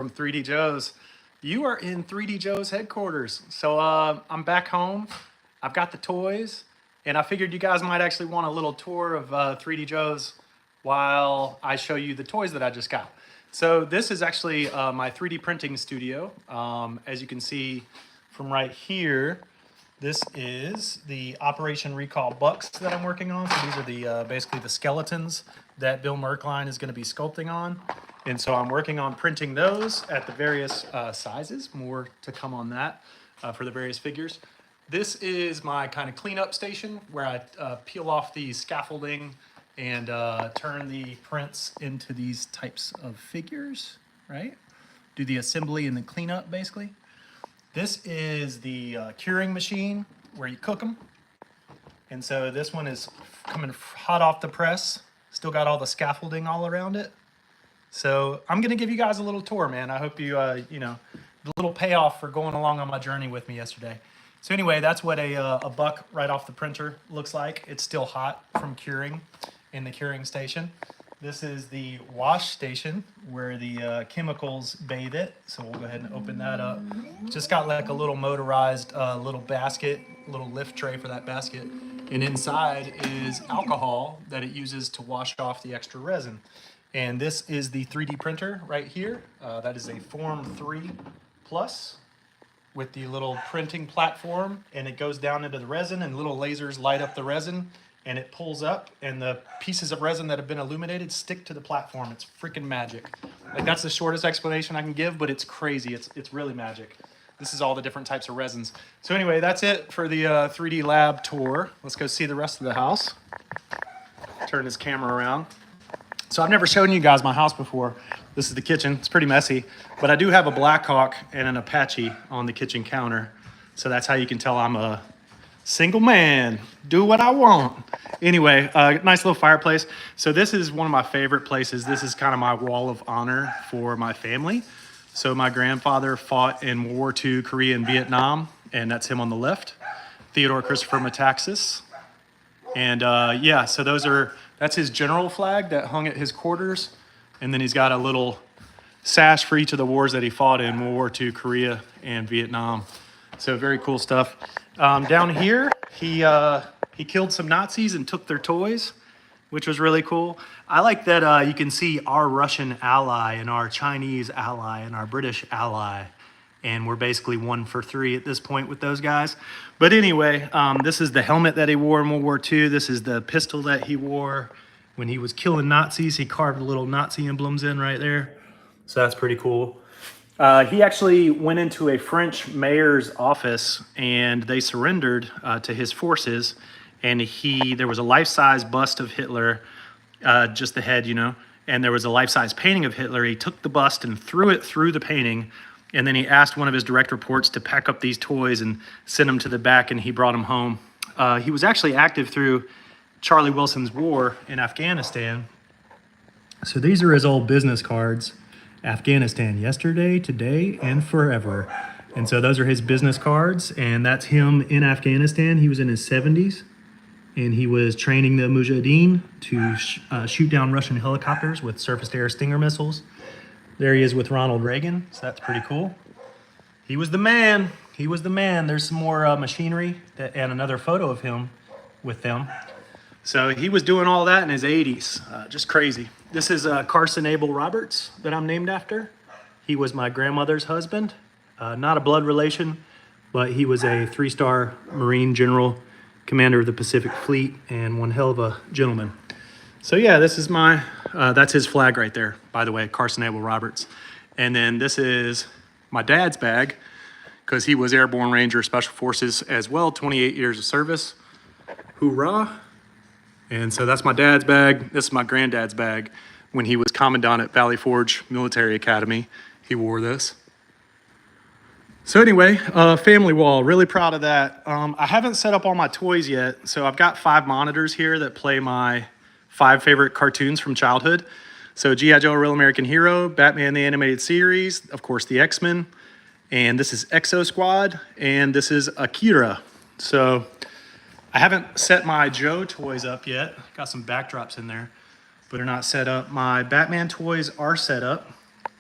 from 3DJoes. You are in 3DJoes headquarters. So I'm back home. I've got the toys, and I figured you guys might actually want a little tour of 3DJoes while I show you the toys that I just got. So this is actually my 3D printing studio. As you can see from right here, this is the Operation Recall Bucks that I'm working on. So these are the basically the skeletons that Bill Merkline is going to be sculpting on. And so I'm working on printing those at the various sizes. More to come on that for the various figures. This is my kind of cleanup station where I peel off the scaffolding and turn the prints into these types of figures, right? Do the assembly and the cleanup, basically. This is the curing machine where you cook them. And so this one is coming hot off the press. Still got all the scaffolding all around it. So I'm going to give you guys a little tour, man. I hope you, the little payoff for going along on my journey with me yesterday. So anyway, that's what a buck right off the printer looks like. It's still hot from curing in the curing station. This is the wash station where the chemicals bathe it. So we'll go ahead and open that up. Just got like a little motorized little basket, little lift tray for that basket. And inside is alcohol that it uses to wash off the extra resin. And this is the 3D printer right here. That is a Form 3 Plus with the little printing platform, and it goes down into the resin and little lasers light up the resin and it pulls up, and the pieces of resin that have been illuminated stick to the platform. It's freaking magic. Like, that's the shortest explanation I can give, but it's crazy. It's really magic. This is all the different types of resins. So anyway, that's it for the 3D lab tour. Let's go see the rest of the house. Turn this camera around. So I've never shown you guys my house before. This is the kitchen. It's pretty messy, but I do have a Blackhawk and an Apache on the kitchen counter. So that's how you can tell I'm a single man. Do what I want. Anyway, nice little fireplace. So this is one of my favorite places. This is kind of my wall of honor for my family. So my grandfather fought in World War II, Korea, and Vietnam, and that's him on the left. Theodore Christopher Metaxas. And yeah, so that's his general flag that hung at his quarters. And then he's got a little sash for each of the wars that he fought in World War II, Korea, and Vietnam. So very cool stuff. Down here, he killed some Nazis and took their toys, which was really cool. I like that you can see our Russian ally and our Chinese ally and our British ally. And we're basically 1 for 3 at this point with those guys. But anyway, this is the helmet that he wore in World War II. This is the pistol that he wore when he was killing Nazis. He carved little Nazi emblems in right there. So that's pretty cool. He actually went into a French mayor's office and they surrendered to his forces. And there was a life-size bust of Hitler, just the head, and there was a life-size painting of Hitler. He took the bust and threw it through the painting. And then he asked one of his direct reports to pack up these toys and send them to the back, and he brought them home. He was actually active through Charlie Wilson's war in Afghanistan. So these are his old business cards. Afghanistan, yesterday, today, and forever. And so those are his business cards, and that's him in Afghanistan. He was in his 70s, and he was training the Mujahideen to shoot down Russian helicopters with surface-to-air Stinger missiles. There he is with Ronald Reagan, so that's pretty cool. He was the man. He was the man. There's some more machinery and another photo of him with them. So he was doing all that in his 80s. Just crazy. This is Carson Abel Roberts that I'm named after. He was my grandmother's husband. Not a blood relation, but he was a 3-star Marine general, commander of the Pacific Fleet, and one hell of a gentleman. So yeah, this is that's his flag right there, by the way, Carson Abel Roberts. And then this is my dad's bag, because he was Airborne Ranger Special Forces as well, 28 years of service. Hoorah. And so that's my dad's bag. This is my granddad's bag. When he was commandant at Valley Forge Military Academy, he wore this. So anyway, family wall, really proud of that. I haven't set up all my toys yet, so I've got 5 monitors here that play my 5 favorite cartoons from childhood. So G.I. Joe, A Real American Hero, Batman the Animated Series, of course the X-Men, and this is EXO Squad, and this is Akira. So I haven't set my Joe toys up yet. Got some backdrops in there, but are not set up. My Batman toys are set up.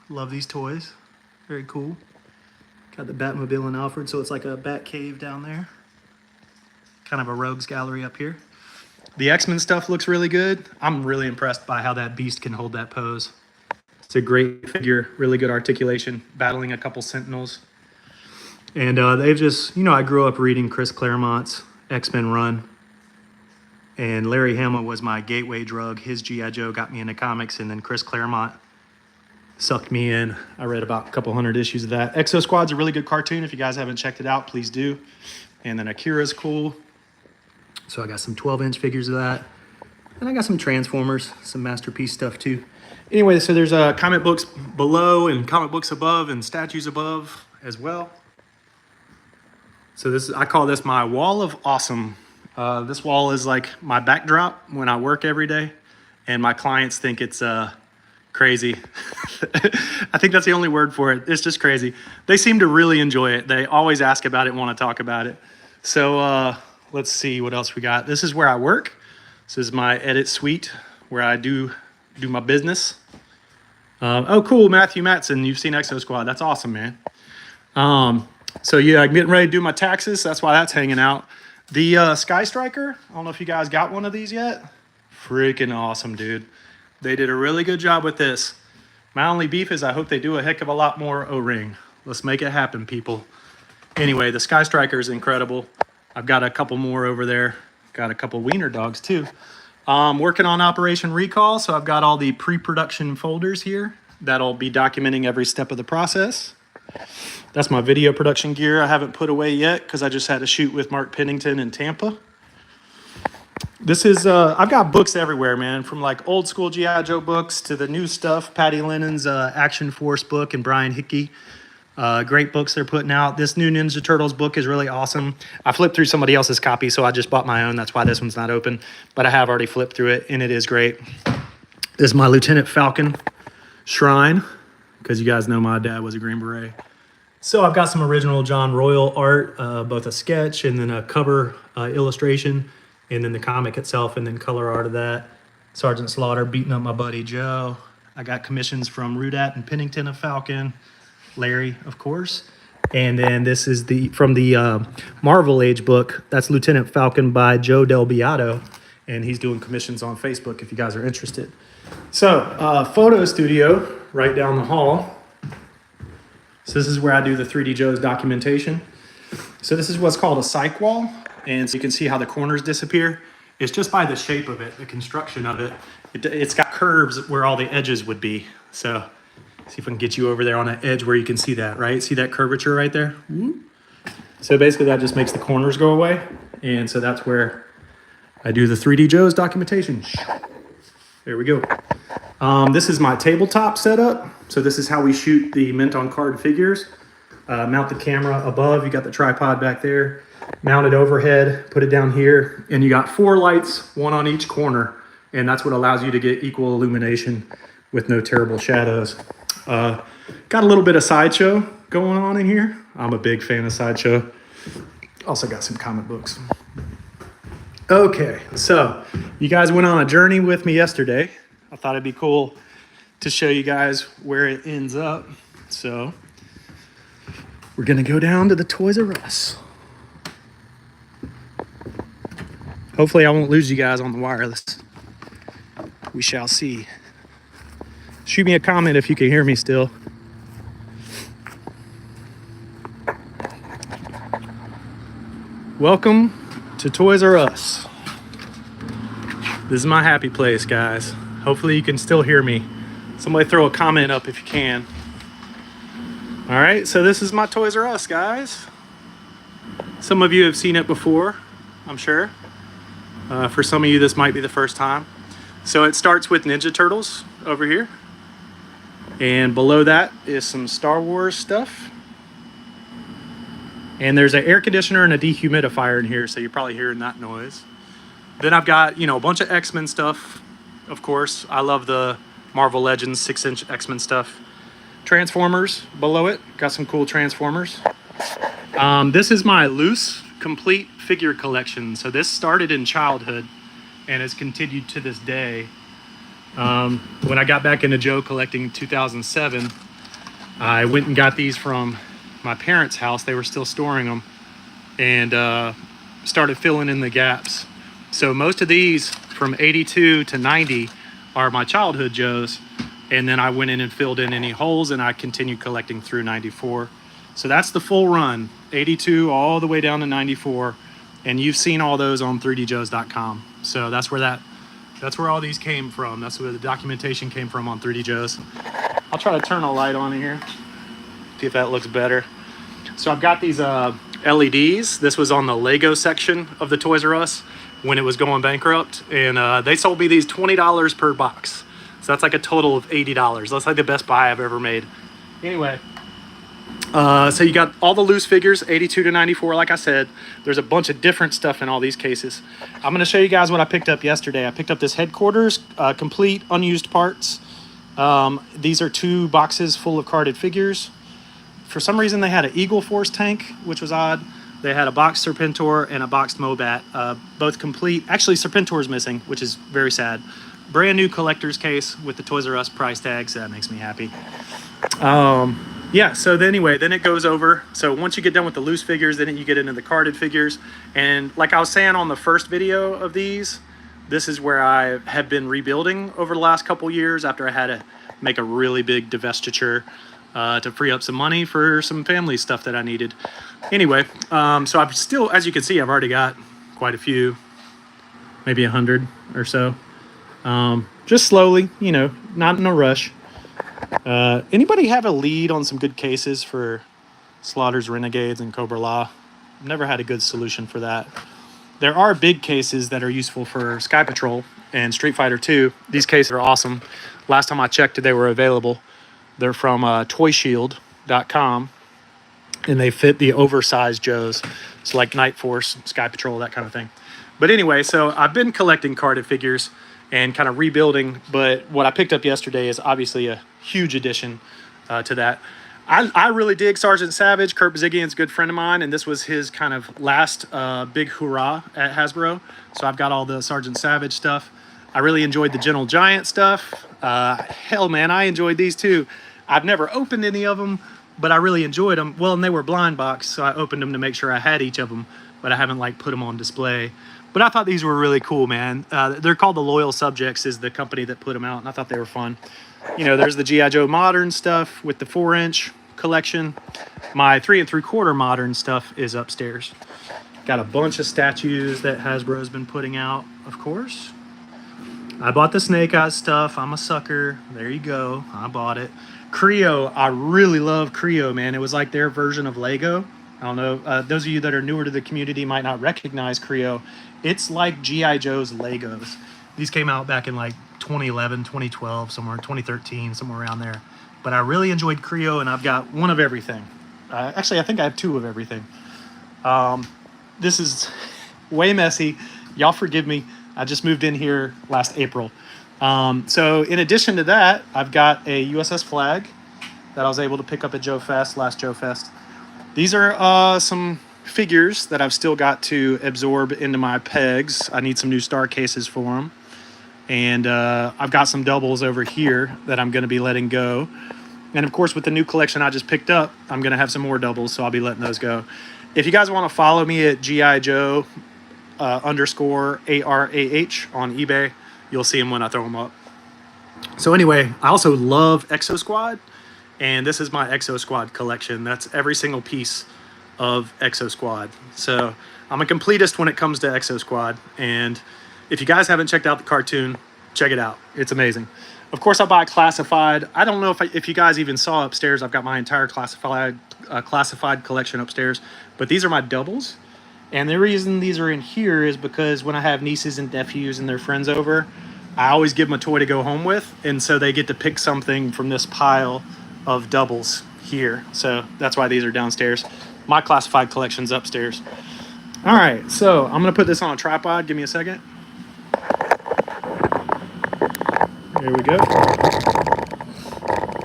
Love these toys. Very cool. Got the Batmobile and Alfred, so it's like a Bat cave down there. Kind of a rogues gallery up here. The X-Men stuff looks really good. I'm really impressed by how that beast can hold that pose. It's a great figure, really good articulation, battling a couple Sentinels. And they've just, you know, I grew up reading Chris Claremont's X-Men run. And Larry Hama was my gateway drug. His G.I. Joe got me into comics, and then Chris Claremont sucked me in. I read about a couple hundred issues of that. EXO Squad's a really good cartoon. If you guys haven't checked it out, please do. And then Akira's cool. So I got some 12-inch figures of that. And I got some Transformers, some Masterpiece stuff too. Anyway, so there's comic books below and comic books above and statues above as well. So this, I call this my wall of awesome. This wall is like my backdrop when I work every day, and my clients think it's crazy. I think that's the only word for it. It's just crazy. They seem to really enjoy it. They always ask about it and want to talk about it. So let's see what else we got. This is where I work. This is my edit suite where I do my business. Oh, cool, Matthew Matson. You've seen EXO Squad. That's awesome, man. So yeah, I'm getting ready to do my taxes. That's why that's hanging out. The Sky Striker, I don't know if you guys got one of these yet. Freaking awesome, dude. They did a really good job with this. My only beef is I hope they do a heck of a lot more O-ring. Let's make it happen, people. Anyway, the Sky Striker is incredible. I've got a couple more over there. Got a couple wiener dogs too. Working on Operation Recall, so I've got all the pre-production folders here that'll be documenting every step of the process. That's my video production gear I haven't put away yet because I just had to shoot with Mark Pennington in Tampa. This is, I've got books everywhere, man, from like old school G.I. Joe books to the new stuff, Patty Lennon's Action Force book and Brian Hickey. Great books they're putting out. This new Ninja Turtles book is really awesome. I flipped through somebody else's copy, so I just bought my own. That's why this one's not open, but I have already flipped through it, and it is great. This is my Lieutenant Falcon shrine, because you guys know my dad was a Green Beret. So I've got some original John Royal art, both a sketch and then a cover illustration, and then the comic itself, and then color art of that. Sergeant Slaughter beating up my buddy Joe. I got commissions from Rudat and Pennington of Falcon. Larry, of course. And then this is from the Marvel Age book. That's Lieutenant Falcon by Joe Del Beato, and he's doing commissions on Facebook if you guys are interested. So, photo studio right down the hall. So this is where I do the 3DJoes documentation. So this is what's called a cyc wall, and so you can see how the corners disappear. It's just by the shape of it, the construction of it. It's got curves where all the edges would be. So see if I can get you over there on an edge where you can see that, right? See that curvature right there? So basically that just makes the corners go away. And so that's where I do the 3DJoes documentation. There we go. This is my tabletop setup. So this is how we shoot the mint on card figures. Mount the camera above. You got the tripod back there. Mount it overhead, put it down here. And you got 4 lights, 1 on each corner. And that's what allows you to get equal illumination with no terrible shadows. Got a little bit of Sideshow going on in here. I'm a big fan of Sideshow. Also got some comic books. Okay, so you guys went on a journey with me yesterday. I thought it'd be cool to show you guys where it ends up. So we're gonna go down to the Toys R Us. Hopefully I won't lose you guys on the wireless. We shall see. Shoot me a comment if you can hear me still. Welcome to Toys R Us. This is my happy place, guys. Hopefully you can still hear me. Somebody throw a comment up if you can. All right, so this is my Toys R Us, guys. Some of you have seen it before, I'm sure. For some of you, this might be the first time. So it starts with Ninja Turtles over here. And below that is some Star Wars stuff. And there's an air conditioner and a dehumidifier in here, so you're probably hearing that noise. Then I've got, you know, a bunch of X-Men stuff, of course. I love the Marvel Legends 6-inch X-Men stuff. Transformers below it. Got some cool Transformers. This is my loose, complete figure collection. So this started in childhood and has continued to this day. When I got back into Joe collecting in 2007, I went and got these from my parents' house. They were still storing them, and started filling in the gaps. So most of these from 82 to 90 are my childhood Joes. And then I went in and filled in any holes, and I continued collecting through 94. So that's the full run, 82 all the way down to 94. And you've seen all those on 3DJoes.com. So that's where all these came from. That's where the documentation came from on 3DJoes. I'll try to turn a light on here, see if that looks better. So I've got these LEDs. This was on the Lego section of the Toys R Us when it was going bankrupt. And they sold me these $20 per box. So that's like a total of $80. That's like the best buy I've ever made. Anyway, so you got all the loose figures, 82 to 94, like I said. There's a bunch of different stuff in all these cases. I'm going to show you guys what I picked up yesterday. I picked up this headquarters, complete unused parts. These are 2 boxes full of carded figures. For some reason, they had an Eagle Force tank, which was odd. They had a boxed Serpentor and a boxed Mobat, both complete. Actually, Serpentor's missing, which is very sad. Brand new collector's case with the Toys R Us price tag, so that makes me happy. Yeah, so then it goes over. So once you get done with the loose figures, then you get into the carded figures. And like I was saying on the first video of these, this is where I have been rebuilding over the last couple years after I had to make a really big divestiture to free up some money for some family stuff that I needed. Anyway, so I've still, as you can see, I've already got quite a few, maybe 100 or so. Just slowly, you know, not in a rush. Anybody have a lead on some good cases for Slaughter's Renegades and Cobra Law? I've never had a good solution for that. There are big cases that are useful for Sky Patrol and Street Fighter 2. These cases are awesome. Last time I checked, they were available. They're from toyshield.com, and they fit the oversized Joes. So like Night Force, Sky Patrol, that kind of thing. But anyway, so I've been collecting carded figures and kind of rebuilding, but what I picked up yesterday is obviously a huge addition to that. I really dig Sergeant Savage. Kurt Bazigian's a good friend of mine, and this was his kind of last big hurrah at Hasbro. So I've got all the Sergeant Savage stuff. I really enjoyed the Gentle Giant stuff. Hell, man, I enjoyed these too. I've never opened any of them, but I really enjoyed them. Well, and they were blind boxed, so I opened them to make sure I had each of them, but I haven't like put them on display. But I thought these were really cool, man. They're called the Loyal Subjects is the company that put them out, and I thought they were fun. You know, there's the G.I. Joe Modern stuff with the 4-inch collection. My 3 3/4 Modern stuff is upstairs. Got a bunch of statues that Hasbro's been putting out, of course. I bought the Snake Eyes stuff. I'm a sucker. There you go. I bought it. Creo, I really love Creo, man. It was like their version of Lego. I don't know. Those of you that are newer to the community might not recognize Creo. It's like G.I. Joe's Legos. These came out back in like 2011, 2012, somewhere 2013, somewhere around there. But I really enjoyed Creo, and I've got one of everything. Actually, I think I have 2 of everything. This is way messy. Y'all forgive me. I just moved in here last April. So in addition to that, I've got a USS Flag that I was able to pick up at Joe Fest, last Joe Fest. These are some figures that I've still got to absorb into my pegs. I need some new star cases for them. And I've got some doubles over here that I'm going to be letting go. And of course, with the new collection I just picked up, I'm going to have some more doubles, so I'll be letting those go. If you guys want to follow me at G.I. Joe _ ARAH on eBay, you'll see them when I throw them up. So anyway, I also love EXO Squad, and this is my EXO Squad collection. That's every single piece of EXO Squad. So I'm a completist when it comes to EXO Squad, and if you guys haven't checked out the cartoon, check it out. It's amazing. Of course, I buy classified. I don't know if you guys even saw upstairs. I've got my entire classified collection upstairs, but these are my doubles. And the reason these are in here is because when I have nieces and nephews and their friends over, I always give them a toy to go home with, and so they get to pick something from this pile of doubles here. So that's why these are downstairs. My classified collection's upstairs. All right, so I'm gonna put this on a tripod. Give me a second. There we go.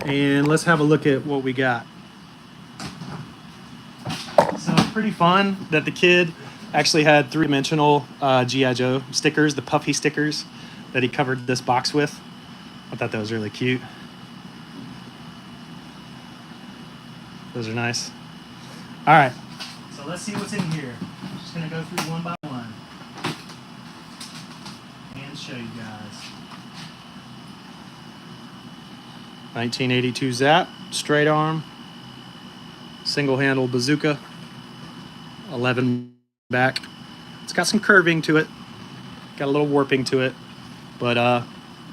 And let's have a look at what we got. So it's pretty fun that the kid actually had 3-dimensional G.I. Joe stickers, the puffy stickers that he covered this box with. I thought that was really cute. Those are nice. All right. So let's see what's in here. Just gonna go through one by one and show you guys. 1982 Zap, straight arm, single handle bazooka, 11 back. It's got some curving to it, got a little warping to it, but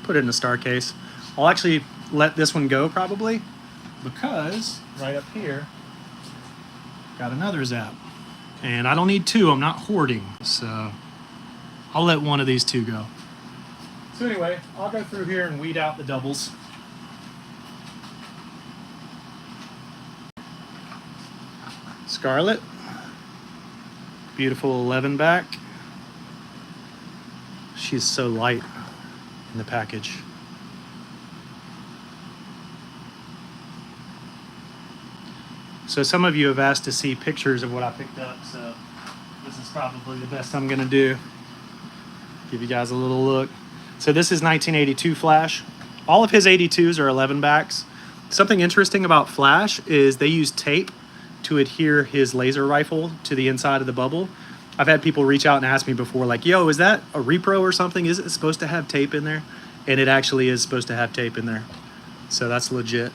put it in a star case. I'll actually let this one go probably because right up here, got another Zap. And I don't need two, I'm not hoarding, so I'll let one of these two go. So anyway, I'll go through here and weed out the doubles. Scarlet, beautiful 11 back. She's so light in the package. So some of you have asked to see pictures of what I picked up, so this is probably the best I'm gonna do. Give you guys a little look. So this is 1982 Flash. All of his 82s are 11 backs. Something interesting about Flash is they use tape to adhere his laser rifle to the inside of the bubble. I've had people reach out and ask me before, like, yo, is that a repro or something? Is it supposed to have tape in there? And it actually is supposed to have tape in there. So that's legit.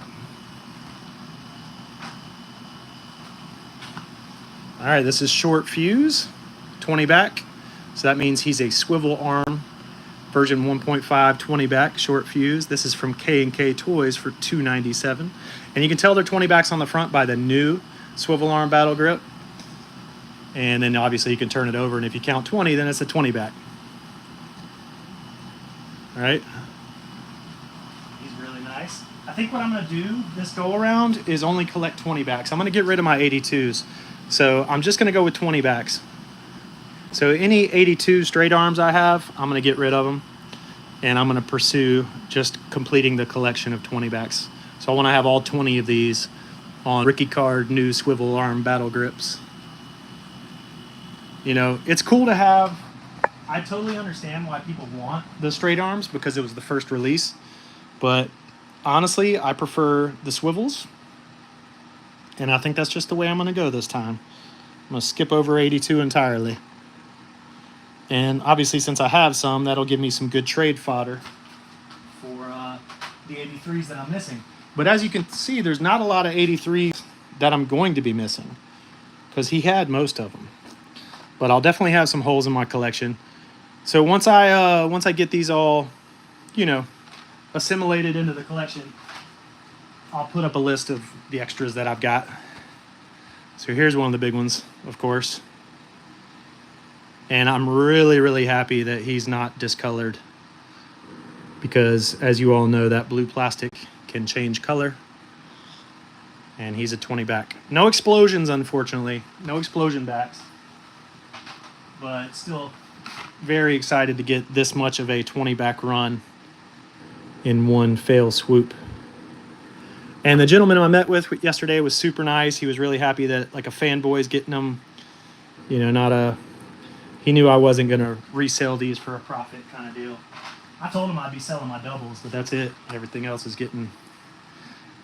All right, this is short fuse, 20 back. So that means he's a swivel arm, version 1.5, 20 back, short fuse. This is from K&K Toys for $297. And you can tell they're 20 backs on the front by the new swivel arm battle grip. And then obviously you can turn it over, and if you count 20, then it's a 20 back. All right. He's really nice. I think what I'm gonna do this go around is only collect 20 backs. I'm gonna get rid of my 82s. So I'm just gonna go with 20 backs. So any 82 straight arms I have, I'm gonna get rid of them. And I'm gonna pursue just completing the collection of 20 backs. So I wanna have all 20 of these on Ricky Card new swivel arm battle grips. You know, it's cool to have. I totally understand why people want the straight arms because it was the first release. But honestly, I prefer the swivels. And I think that's just the way I'm going to go this time. I'm going to skip over 82 entirely. And obviously, since I have some, that'll give me some good trade fodder for the 83s that I'm missing. But as you can see, there's not a lot of 83s that I'm going to be missing because he had most of them. But I'll definitely have some holes in my collection. So once I get these all, you know, assimilated into the collection, I'll put up a list of the extras that I've got. So here's one of the big ones, of course. And I'm really, really happy that he's not discolored because, as you all know, that blue plastic can change color. And he's a 20 back. No explosions, unfortunately. No explosion backs. But still very excited to get this much of a 20 back run in one fail swoop. And the gentleman I met with yesterday was super nice. He was really happy that like a fanboy's getting them, you know, not a, he knew I wasn't going to resell these for a profit kind of deal. I told him I'd be selling my doubles, but that's it. Everything else is getting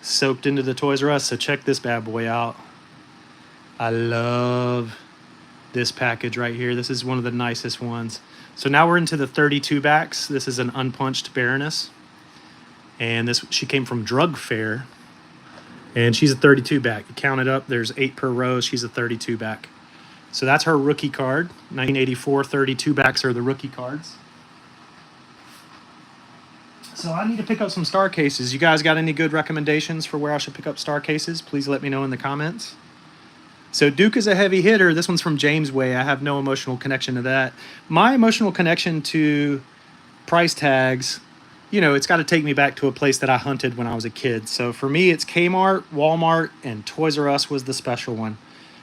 soaked into the Toys R Us. So check this bad boy out. I love this package right here. This is one of the nicest ones. So now we're into the 32 backs. This is an unpunched Baroness. And this, she came from Drug Fair. And she's a 32 back. You count it up, there's 8 per row. She's a 32 back. So that's her rookie card. 1984 32 backs are the rookie cards. So I need to pick up some star cases. You guys got any good recommendations for where I should pick up star cases? Please let me know in the comments. So Duke is a heavy hitter. This one's from James Way. I have no emotional connection to that. My emotional connection to price tags, you know, it's got to take me back to a place that I hunted when I was a kid. So for me, it's Kmart, Walmart, and Toys R Us was the special one.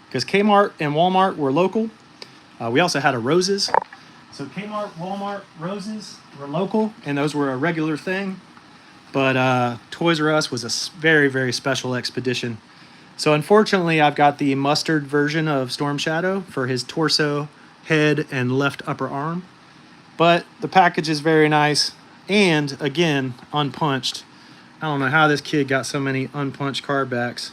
Because Kmart and Walmart were local. We also had a Roses. So Kmart, Walmart, Roses were local, and those were a regular thing. But Toys R Us was a very, very special expedition. So unfortunately, I've got the mustard version of Storm Shadow for his torso, head, and left upper arm. But the package is very nice. And again, unpunched. I don't know how this kid got so many unpunched card backs.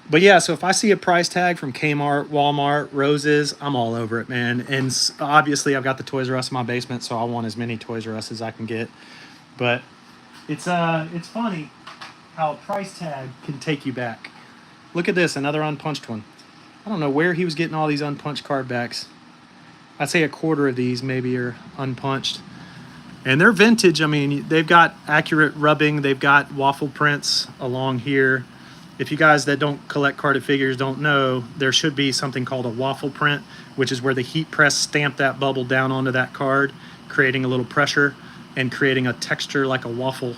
But yeah, so if I see a price tag from Kmart, Walmart, Roses, I'm all over it, man. And obviously I've got the Toys R Us in my basement, so I want as many Toys R Us as I can get. But it's funny how a price tag can take you back. Look at this, another unpunched one. I don't know where he was getting all these unpunched card backs. I'd say a quarter of these maybe are unpunched. And they're vintage. I mean, they've got accurate rubbing. They've got waffle prints along here. If you guys that don't collect carded figures don't know, there should be something called a waffle print, which is where the heat press stamped that bubble down onto that card, creating a little pressure and creating a texture like a waffle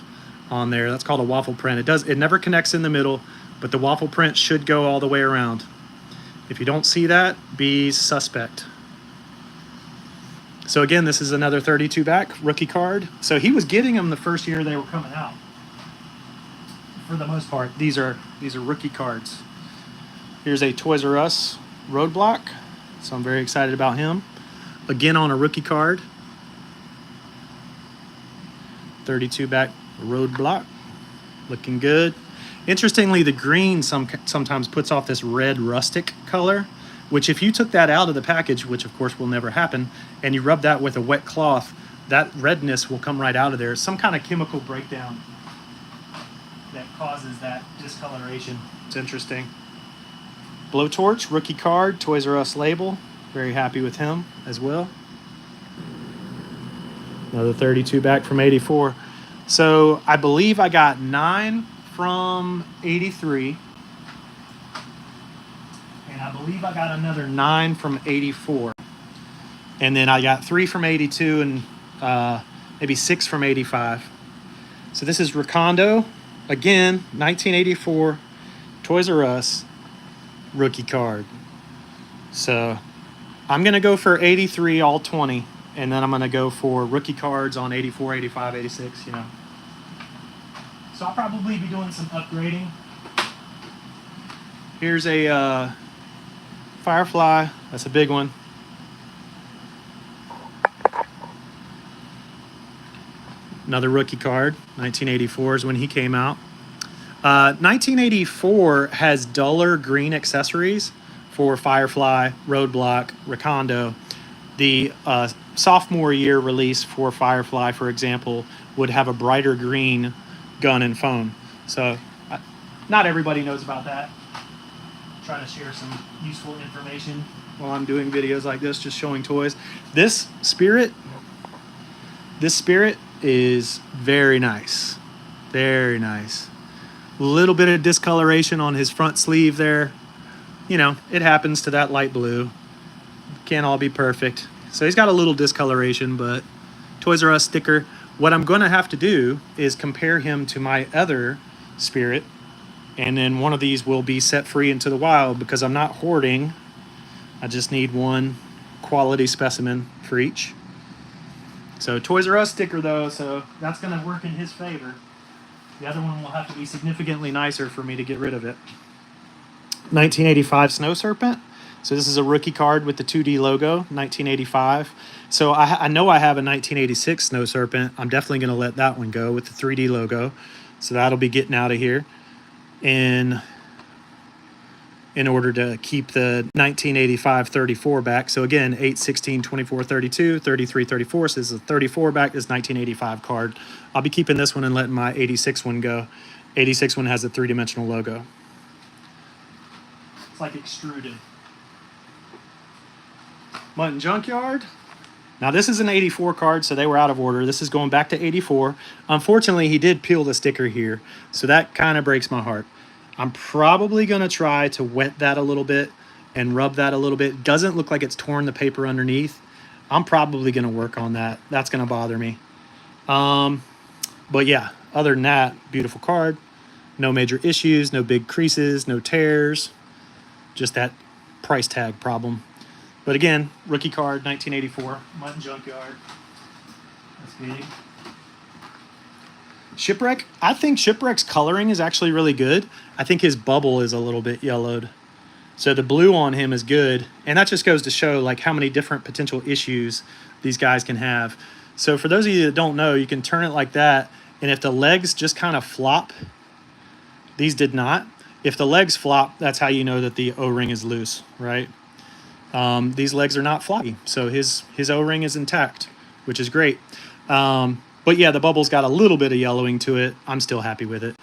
on there. That's called a waffle print. It never connects in the middle, but the waffle print should go all the way around. If you don't see that, be suspect. So again, this is another 32 back rookie card. So he was getting them the first year they were coming out. For the most part, these are rookie cards. Here's a Toys R Us Roadblock. So I'm very excited about him. Again on a rookie card. 32 back Roadblock. Looking good. Interestingly, the green sometimes puts off this red rustic color, which if you took that out of the package, which of course will never happen, and you rub that with a wet cloth, that redness will come right out of there. Some kind of chemical breakdown that causes that discoloration. It's interesting. Blowtorch, rookie card, Toys R Us label. Very happy with him as well. Another 32 back from 84. So I believe I got 9 from 83. And I believe I got another 9 from 84. And then I got 3 from 82 and maybe 6 from 85. So this is Rakondo. Again, 1984 Toys R Us rookie card. So I'm going to go for 83 all 20. And then I'm going to go for rookie cards on 84, 85, 86, you know. So I'll probably be doing some upgrading. Here's a Firefly. That's a big one. Another rookie card. 1984 is when he came out. 1984 has duller green accessories for Firefly, Roadblock, Rakondo. The sophomore year release for Firefly, for example, would have a brighter green gun and phone. So not everybody knows about that. I'm trying to share some useful information while I'm doing videos like this, just showing toys. This spirit is very nice. Very nice. A little bit of discoloration on his front sleeve there. You know, it happens to that light blue. Can't all be perfect. So he's got a little discoloration, but Toys R Us sticker. What I'm going to have to do is compare him to my other spirit, and then one of these will be set free into the wild because I'm not hoarding. I just need one quality specimen for each. So Toys R Us sticker though, so that's going to work in his favor. The other one will have to be significantly nicer for me to get rid of it. 1985 Snow Serpent. So this is a rookie card with the 2D logo, 1985. So I know I have a 1986 Snow Serpent. I'm definitely going to let that one go with the 3D logo. So that'll be getting out of here in order to keep the 1985 34 back. So again, 8, 16, 24, 32, 33, 34. So this is a 34 back, this 1985 card. I'll be keeping this one and letting my 86 one go. 86 one has a 3-dimensional logo. It's like extruded. Mutton Junkyard. Now this is an 84 card, so they were out of order. This is going back to 84. Unfortunately, he did peel the sticker here, so that kind of breaks my heart. I'm probably going to try to wet that a little bit and rub that a little bit. Doesn't look like it's torn the paper underneath. I'm probably going to work on that. That's going to bother me. But yeah, other than that, beautiful card. No major issues, no big creases, no tears. Just that price tag problem. But again, rookie card, 1984, Mutton Junkyard. That's big. Shipwreck. I think Shipwreck's coloring is actually really good. I think his bubble is a little bit yellowed. So the blue on him is good. And that just goes to show like how many different potential issues these guys can have. So for those of you that don't know, you can turn it like that. And if the legs just kind of flop, these did not. If the legs flop, that's how you know that the O-ring is loose, right? These legs are not floppy, so his O-ring is intact, which is great. But yeah, the bubble's got a little bit of yellowing to it. I'm still happy with it.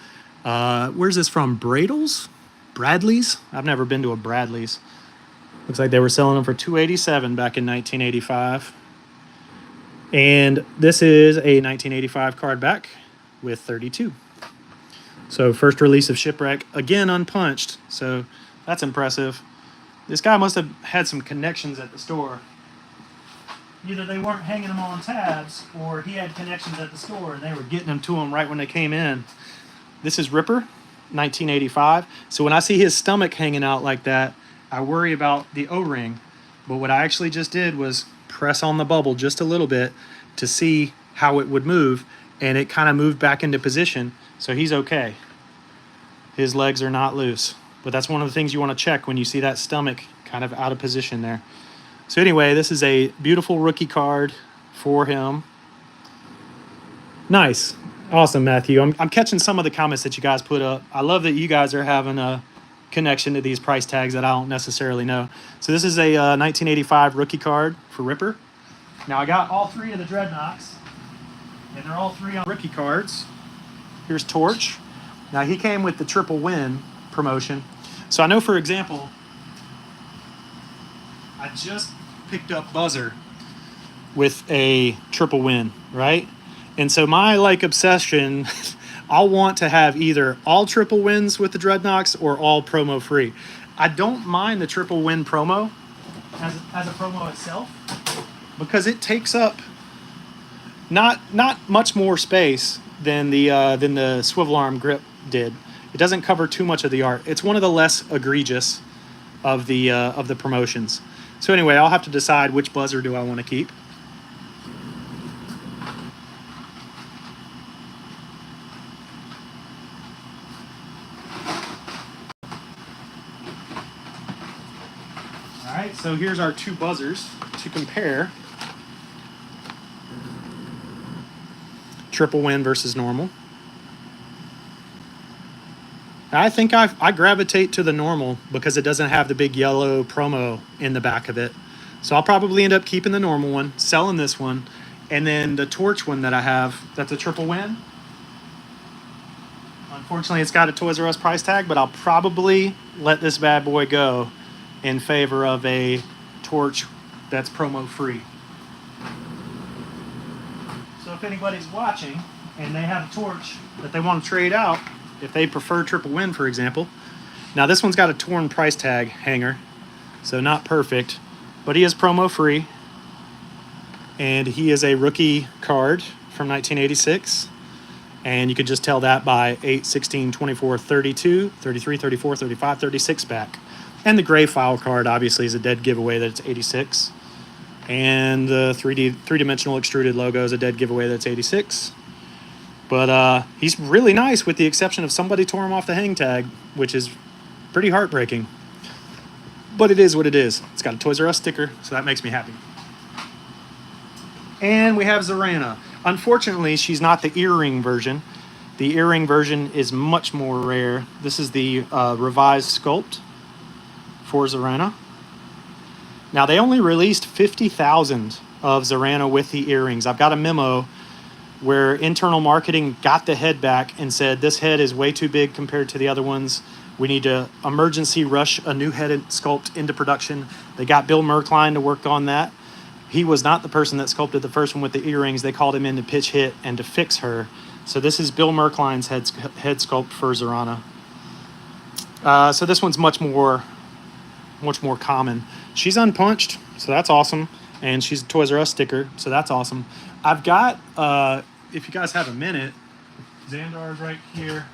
Where's this from? Bradles? Bradley's? I've never been to a Bradley's. Looks like they were selling them for $287 back in 1985. And this is a 1985 card back with 32. So first release of Shipwreck, again unpunched, so that's impressive. This guy must have had some connections at the store. Either they weren't hanging them on tabs, or he had connections at the store and they were getting them to him right when they came in. This is Ripper, 1985. So when I see his stomach hanging out like that, I worry about the O-ring. But what I actually just did was press on the bubble just a little bit to see how it would move, and it kind of moved back into position, so he's okay. His legs are not loose. But that's one of the things you want to check when you see that stomach kind of out of position there. So anyway, this is a beautiful rookie card for him. Nice. Awesome, Matthew. I'm catching some of the comments that you guys put up. I love that you guys are having a connection to these price tags that I don't necessarily know. So this is a 1985 rookie card for Ripper. Now I got all three of the Dreadnoks, and they're all three on rookie cards. Here's Torch. Now he came with the triple win promotion. So I know, for example, I just picked up Buzzer with a triple win, right? And so my obsession, I'll want to have either all triple wins with the Dreadnoks or all promo free. I don't mind the triple win promo as a promo itself, because it takes up not much more space than the swivel arm grip did. It doesn't cover too much of the art. It's one of the less egregious of the promotions. So anyway, I'll have to decide which Buzzer do I want to keep. All right, so here's our two Buzzers to compare. Triple win versus normal. I think I gravitate to the normal because it doesn't have the big yellow promo in the back of it. So I'll probably end up keeping the normal one, selling this one, and then the Torch one that I have, that's a triple win. Unfortunately, it's got a Toys R Us price tag, but I'll probably let this bad boy go in favor of a Torch that's promo free. So if anybody's watching and they have a Torch that they want to trade out, if they prefer triple win, for example. Now this one's got a torn price tag hanger, so not perfect, but he is promo free, and he is a rookie card from 1986, and you could just tell that by 8, 16, 24, 32, 33, 34, 35, 36 back. And the gray file card obviously is a dead giveaway that it's 86, and the three-dimensional extruded logo is a dead giveaway that's 86. But he's really nice, with the exception of somebody tore him off the hang tag, which is pretty heartbreaking. But it is what it is. It's got a Toys R Us sticker, so that makes me happy. And we have Zorana. Unfortunately, she's not the earring version. The earring version is much more rare. This is the revised sculpt for Zorana. Now, they only released 50,000 of Zorana with the earrings. I've got a memo where internal marketing got the head back and said, this head is way too big compared to the other ones. We need to emergency rush a new head sculpt into production. They got Bill Merkline to work on that. He was not the person that sculpted the first one with the earrings. They called him in to pitch hit and to fix her. So this is Bill Merkline's head sculpt for Zorana. So this one's much more common. She's unpunched, so that's awesome. And she's a Toys R Us sticker, so that's awesome. I've got, if you guys have a minute, Xandar's right here.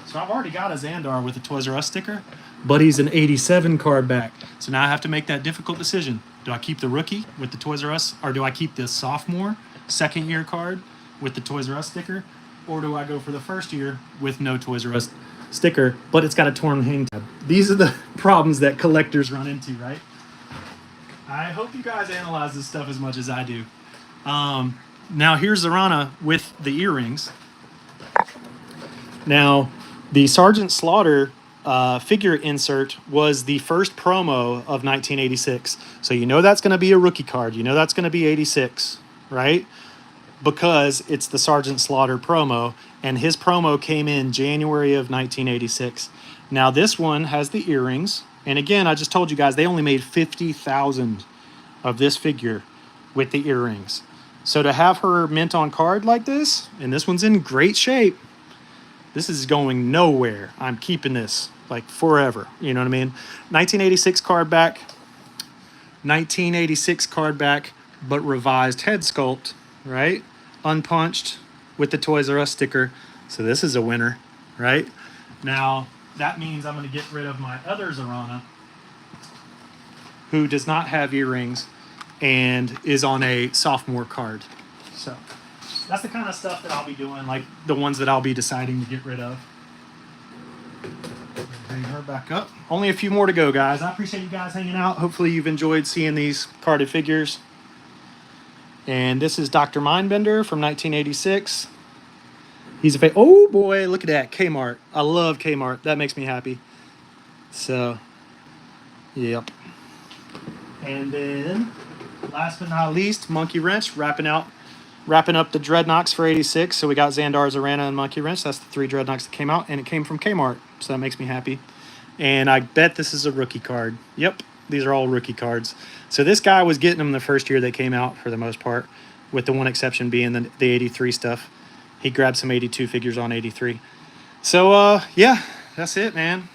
So I've already got a Xandar with a Toys R Us sticker, but he's an 87 card back. So now I have to make that difficult decision. Do I keep the rookie with the Toys R Us, or do I keep the sophomore second year card with the Toys R Us sticker, or do I go for the first year with no Toys R Us sticker, but it's got a torn hang tab? These are the problems that collectors run into, right? I hope you guys analyze this stuff as much as I do. Now here's Zorana with the earrings. Now the Sergeant Slaughter figure insert was the first promo of 1986. So you know that's going to be a rookie card. You know that's going to be 86, right? Because it's the Sergeant Slaughter promo, and his promo came in January of 1986. Now this one has the earrings, and again, I just told you guys they only made 50,000 of this figure with the earrings. So to have her mint on card like this, and this one's in great shape, this is going nowhere. I'm keeping this like forever. You know what I mean? 1986 card back, 1986 card back, but revised head sculpt, right? Unpunched with the Toys R Us sticker. So this is a winner, right? Now, that means I'm going to get rid of my other Zorana, who does not have earrings and is on a sophomore card. So that's the kind of stuff that I'll be doing, like the ones that I'll be deciding to get rid of. Bring her back up. Only a few more to go, guys. I appreciate you guys hanging out. Hopefully you've enjoyed seeing these carded figures. And this is Dr. Mindbender from 1986. He's a oh boy, look at that, Kmart. I love Kmart. That makes me happy. So, yep. And then, last but not least, Monkey Wrench, wrapping up the Dreadnoks for 86. So we got Xandar, Zorana, and Monkey Wrench. That's the 3 Dreadnoks that came out, and it came from Kmart. So that makes me happy. And I bet this is a rookie card. Yep, these are all rookie cards. So this guy was getting them the first year they came out for the most part, with the one exception being the 83 stuff. He grabbed some 82 figures on 83. So, yeah, that's it, man.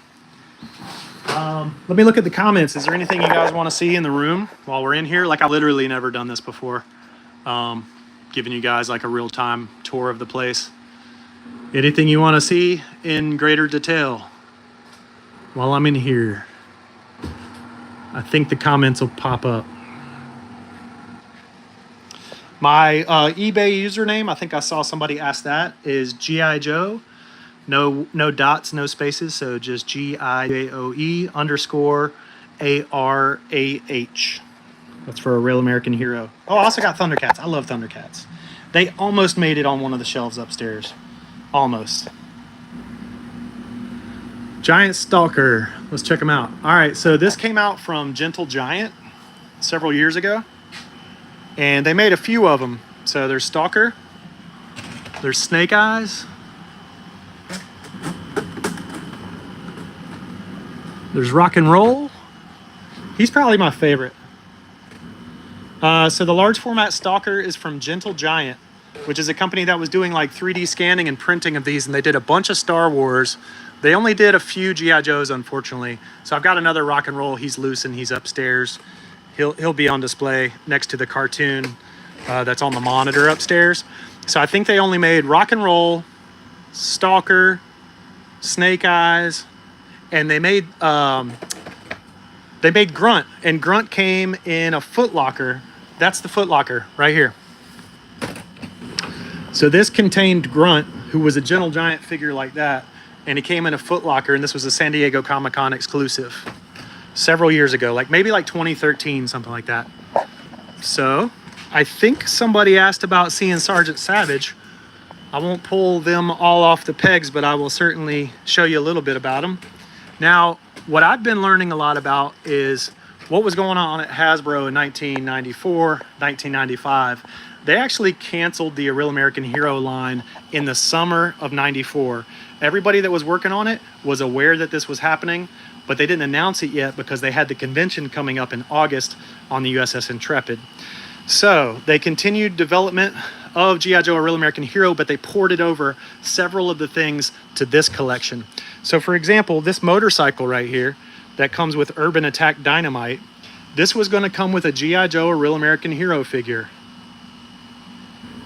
Let me look at the comments. Is there anything you guys want to see in the room while we're in here? Like, I've literally never done this before. Giving you guys like a real-time tour of the place. Anything you want to see in greater detail while I'm in here? I think the comments will pop up. My eBay username, I think I saw somebody ask that, is G.I. Joe. No dots, no spaces, so just GIJOE _ ARAH. That's for a Real American Hero. Oh, I also got Thundercats. I love Thundercats. They almost made it on one of the shelves upstairs. Almost. Giant Stalker. Let's check them out. All right, so this came out from Gentle Giant several years ago. And they made a few of them. So there's Stalker. There's Snake Eyes. There's Rock and Roll. He's probably my favorite. So the large format Stalker is from Gentle Giant, which is a company that was doing like 3D scanning and printing of these, and they did a bunch of Star Wars. They only did a few G.I. Joes, unfortunately. So I've got another Rock and Roll. He's loose and he's upstairs. He'll be on display next to the cartoon that's on the monitor upstairs. So I think they only made Rock and Roll, Stalker, Snake Eyes, and they made Grunt. And Grunt came in a Foot Locker. That's the Foot Locker right here. So this contained Grunt, who was a Gentle Giant figure like that, and he came in a Foot Locker, and this was a San Diego Comic-Con exclusive several years ago, like maybe like 2013, something like that. So I think somebody asked about seeing Sergeant Savage. I won't pull them all off the pegs, but I will certainly show you a little bit about them. Now, what I've been learning a lot about is what was going on at Hasbro in 1994, 1995. They actually canceled the Real American Hero line in the summer of 94. Everybody that was working on it was aware that this was happening, but they didn't announce it yet because they had the convention coming up in August on the USS Intrepid. So they continued development of G.I. Joe, a Real American Hero, but they ported over several of the things to this collection. So for example, this motorcycle right here that comes with Urban Attack Dynamite, this was going to come with a G.I. Joe, a Real American Hero figure.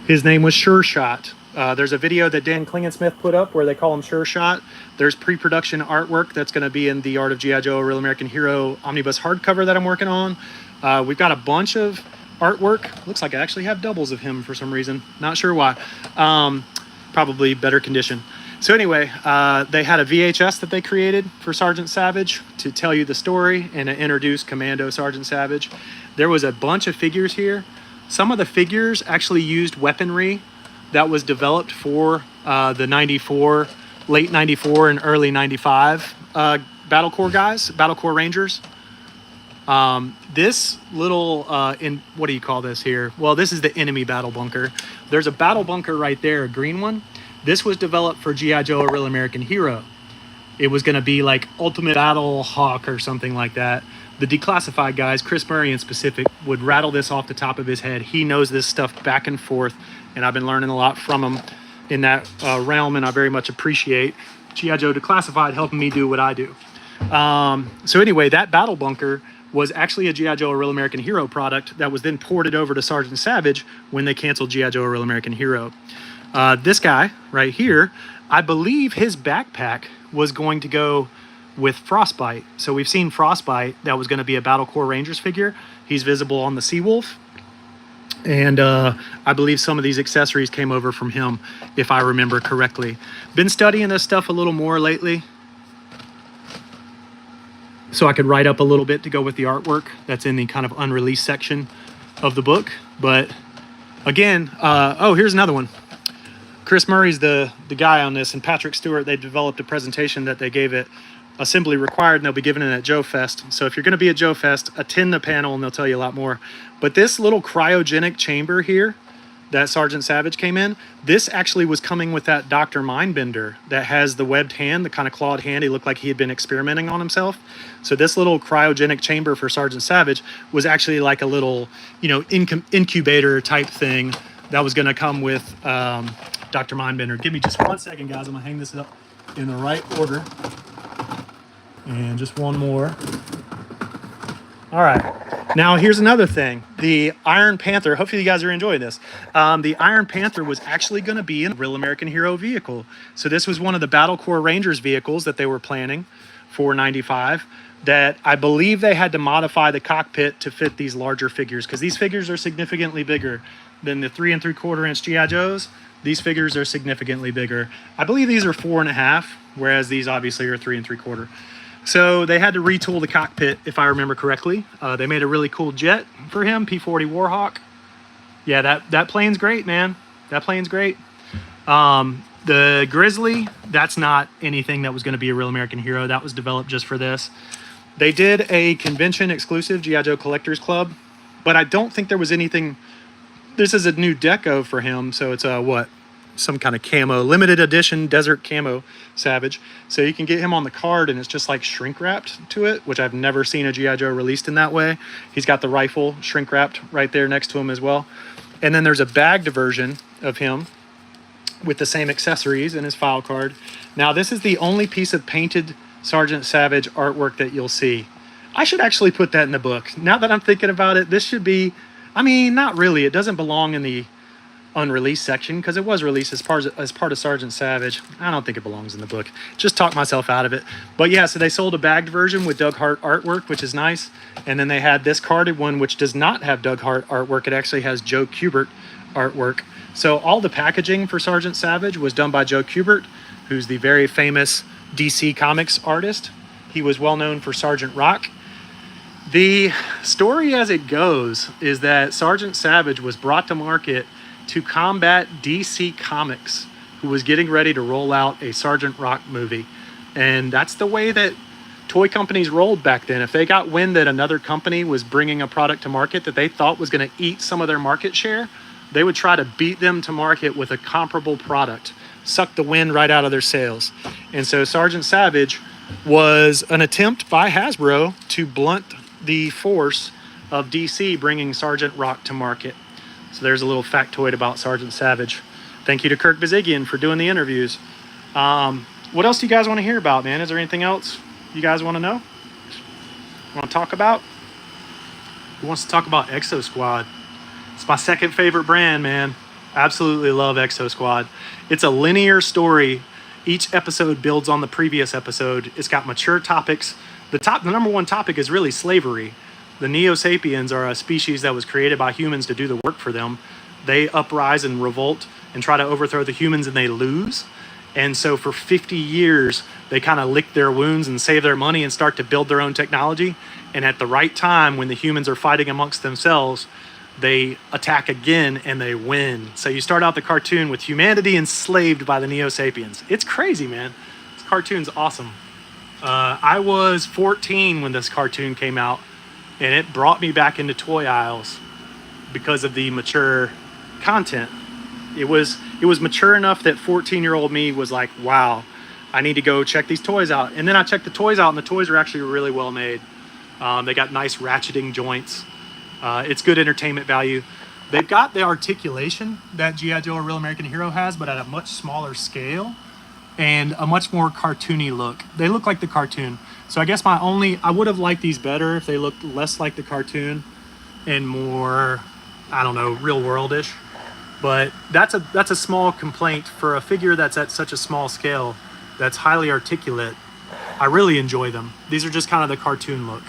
His name was Sure Shot. There's a video that Dan Klingensmith put up where they call him Sure Shot. There's pre-production artwork that's going to be in the Art of G.I. Joe, a Real American Hero omnibus hardcover that I'm working on. We've got a bunch of artwork. Looks like I actually have doubles of him for some reason. Not sure why. Probably better condition. So anyway, they had a VHS that they created for Sergeant Savage to tell you the story and to introduce Commando Sergeant Savage. There was a bunch of figures here. Some of the figures actually used weaponry that was developed for the 94, late 94 and early 95 Battle Corps guys, Battle Corps Rangers. This little, what do you call this here? Well, this is the enemy battle bunker. There's a battle bunker right there, a green one. This was developed for G.I. Joe, A Real American Hero. It was going to be like Ultimate Battle Hawk or something like that. The declassified guys, Chris Murray in specific, would rattle this off the top of his head. He knows this stuff back and forth, and I've been learning a lot from him in that realm, and I very much appreciate G.I. Joe Declassified helping me do what I do. So anyway, that battle bunker was actually a G.I. Joe, A Real American Hero product that was then ported over to Sergeant Savage when they canceled G.I. Joe, A Real American Hero. This guy right here, I believe his backpack was going to go with Frostbite. So we've seen Frostbite, that was going to be a Battle Corps Rangers figure. He's visible on the Seawolf. And I believe some of these accessories came over from him, if I remember correctly. Been studying this stuff a little more lately, so I could write up a little bit to go with the artwork that's in the kind of unreleased section of the book. But again, oh, here's another one. Chris Murray's the guy on this, and Patrick Stewart, they developed a presentation that they gave at Assembly Required, and they'll be giving it at Joe Fest. So if you're going to be at Joe Fest, attend the panel and they'll tell you a lot more. But this little cryogenic chamber here that Sergeant Savage came in, this actually was coming with that Dr. Mindbender that has the webbed hand, the kind of clawed hand. He looked like he had been experimenting on himself. So this little cryogenic chamber for Sergeant Savage was actually like a little, you know, incubator type thing that was going to come with Dr. Mindbender. Give me just 1 second, guys. I'm going to hang this up in the right order. And just one more. All right. Now, here's another thing. The Iron Panther, hopefully you guys are enjoying this. The Iron Panther was actually going to be a Real American Hero vehicle. So this was one of the Battle Corps Rangers vehicles that they were planning for 95, that I believe they had to modify the cockpit to fit these larger figures, because these figures are significantly bigger than the 3 3/4 inch G.I. Joes. These figures are significantly bigger. I believe these are 4.5, whereas these obviously are 3 3/4. So they had to retool the cockpit, if I remember correctly. They made a really cool jet for him, P-40 Warhawk. Yeah, that plane's great, man. That plane's great. The Grizzly, that's not anything that was going to be a Real American Hero. That was developed just for this. They did a convention exclusive G.I. Joe Collectors Club, but I don't think there was anything. This is a new deco for him, so it's a some kind of camo, limited edition desert camo Savage. So you can get him on the card, and it's just like shrink wrapped to it, which I've never seen a G.I. Joe released in that way. He's got the rifle shrink wrapped right there next to him as well. And then there's a bagged version of him with the same accessories in his file card. Now, this is the only piece of painted Sergeant Savage artwork that you'll see. I should actually put that in the book. Now that I'm thinking about it, this should be, I mean, not really. It doesn't belong in the unreleased section because it was released as part of Sergeant Savage. I don't think it belongs in the book. Just talked myself out of it. But yeah, so they sold a bagged version with Doug Hart artwork, which is nice. And then they had this carded one, which does not have Doug Hart artwork. It actually has Joe Kubert artwork. So all the packaging for Sergeant Savage was done by Joe Kubert, who's the very famous DC Comics artist. He was well known for Sergeant Rock. The story as it goes is that Sergeant Savage was brought to market to combat DC Comics, who was getting ready to roll out a Sergeant Rock movie. And that's the way that toy companies rolled back then. If they got wind that another company was bringing a product to market that they thought was going to eat some of their market share, they would try to beat them to market with a comparable product, suck the wind right out of their sails. And so Sergeant Savage was an attempt by Hasbro to blunt the force of DC bringing Sergeant Rock to market. So there's a little factoid about Sergeant Savage. Thank you to Kirk Bazigian for doing the interviews. What else do you guys want to hear about, man? Is there anything else you guys want to know? Want to talk about? Who wants to talk about EXO Squad? It's my second favorite brand, man. Absolutely love EXO Squad. It's a linear story. Each episode builds on the previous episode. It's got mature topics. The number one topic is really slavery. The Neo-Sapiens are a species that was created by humans to do the work for them. They uprise and revolt and try to overthrow the humans, and they lose. And so for 50 years, they kind of lick their wounds and save their money and start to build their own technology. And at the right time, when the humans are fighting amongst themselves, they attack again and they win. So you start out the cartoon with humanity enslaved by the Neo-Sapiens. It's crazy, man. This cartoon's awesome. I was 14 when this cartoon came out, and it brought me back into toy aisles because of the mature content. It was mature enough that 14-year-old me was like, wow, I need to go check these toys out. And then I checked the toys out, and the toys are actually really well made. They got nice ratcheting joints. It's good entertainment value. They've got the articulation that G.I. Joe: A Real American Hero has, but at a much smaller scale and a much more cartoony look. They look like the cartoon. So I guess I would have liked these better if they looked less like the cartoon and more, I don't know, real world-ish. But that's a small complaint for a figure that's at such a small scale, that's highly articulate. I really enjoy them. These are just kind of the cartoon look.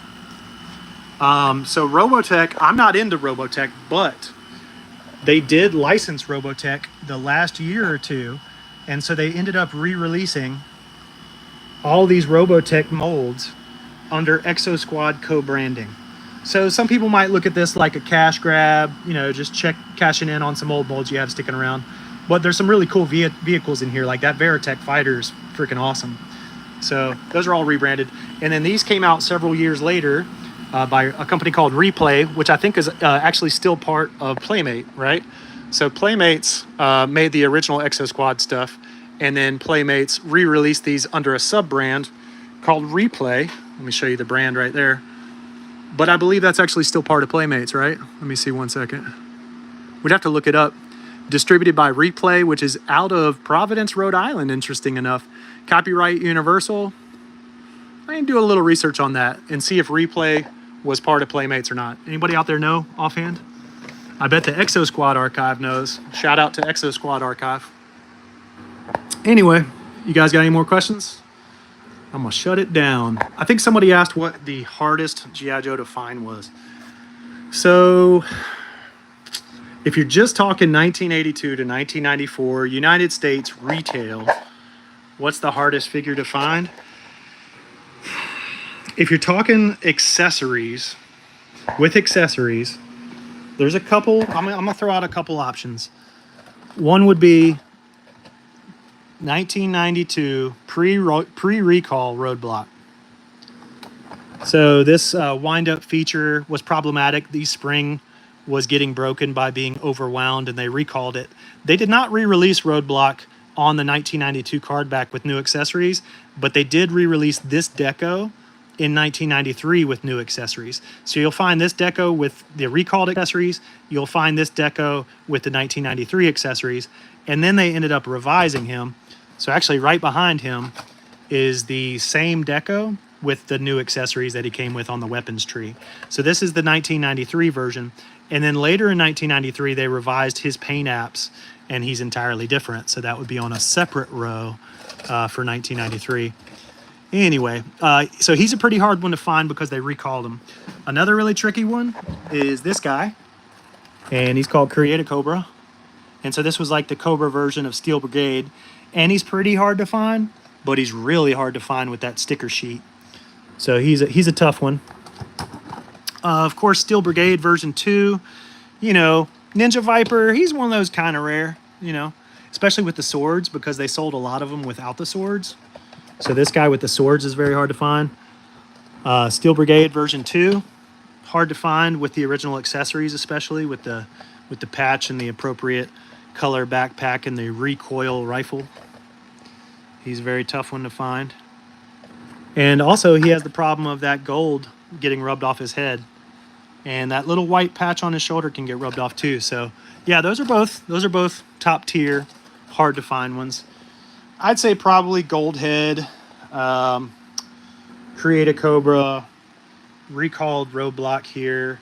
So Robotech, I'm not into Robotech, but they did license Robotech the last year or two. And so they ended up re-releasing all these Robotech molds under EXO Squad co-branding. So some people might look at this like a cash grab, you know, just cashing in on some old molds you have sticking around. But there's some really cool vehicles in here, like that Veritech fighter is freaking awesome. So those are all rebranded. And then these came out several years later by a company called Replay, which I think is actually still part of Playmate, right? So Playmates made the original EXO Squad stuff, and then Playmates re-released these under a sub-brand called Replay. Let me show you the brand right there. But I believe that's actually still part of Playmates, right? Let me see one second. We'd have to look it up. Distributed by Replay, which is out of Providence, Rhode Island, interesting enough. Copyright Universal. I can do a little research on that and see if Replay was part of Playmates or not. Anybody out there know offhand? I bet the EXO Squad Archive knows. Shout out to EXO Squad Archive. Anyway, you guys got any more questions? I'm gonna shut it down. I think somebody asked what the hardest G.I. Joe to find was. So, if you're just talking 1982 to 1994, United States retail, what's the hardest figure to find? If you're talking accessories, with accessories, there's a couple, I'm gonna throw out a couple options. One would be 1992 pre-recall Roadblock. So this wind-up feature was problematic. The spring was getting broken by being overwound, and they recalled it. They did not re-release Roadblock on the 1992 card back with new accessories, but they did re-release this deco in 1993 with new accessories. So you'll find this deco with the recalled accessories, you'll find this deco with the 1993 accessories, and then they ended up revising him. So actually right behind him is the same deco with the new accessories that he came with on the weapons tree. So this is the 1993 version. And then later in 1993, they revised his paint apps, and he's entirely different. So that would be on a separate row for 1993. Anyway, so he's a pretty hard one to find because they recalled him. Another really tricky one is this guy, and he's called Create a Cobra. And so this was like the Cobra version of Steel Brigade, and he's pretty hard to find, but he's really hard to find with that sticker sheet. So he's a tough one. Of course, Steel Brigade version 2, you know, Ninja Viper, he's one of those kind of rare, you know, especially with the swords because they sold a lot of them without the swords. So this guy with the swords is very hard to find. Steel Brigade version 2, hard to find with the original accessories, especially with the patch and the appropriate color backpack and the recoil rifle. He's a very tough one to find. And also he has the problem of that gold getting rubbed off his head. And that little white patch on his shoulder can get rubbed off too. So yeah, those are both top tier, hard to find ones. I'd say probably Gold Head, Create a Cobra, recalled Roadblock here.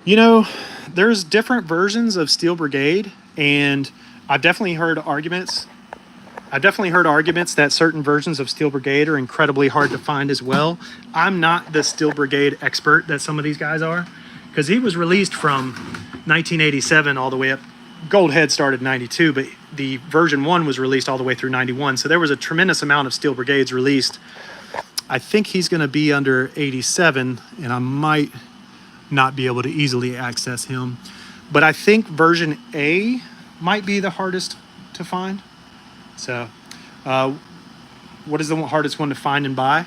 You know, there's different versions of Steel Brigade, and I've definitely heard arguments that certain versions of Steel Brigade are incredibly hard to find as well. I'm not the Steel Brigade expert that some of these guys are, because he was released from 1987 all the way up. Gold Head started in 92, but the version 1 was released all the way through 91. So there was a tremendous amount of Steel Brigades released. I think he's going to be under 87, and I might not be able to easily access him. But I think version A might be the hardest to find. So what is the hardest one to find and buy?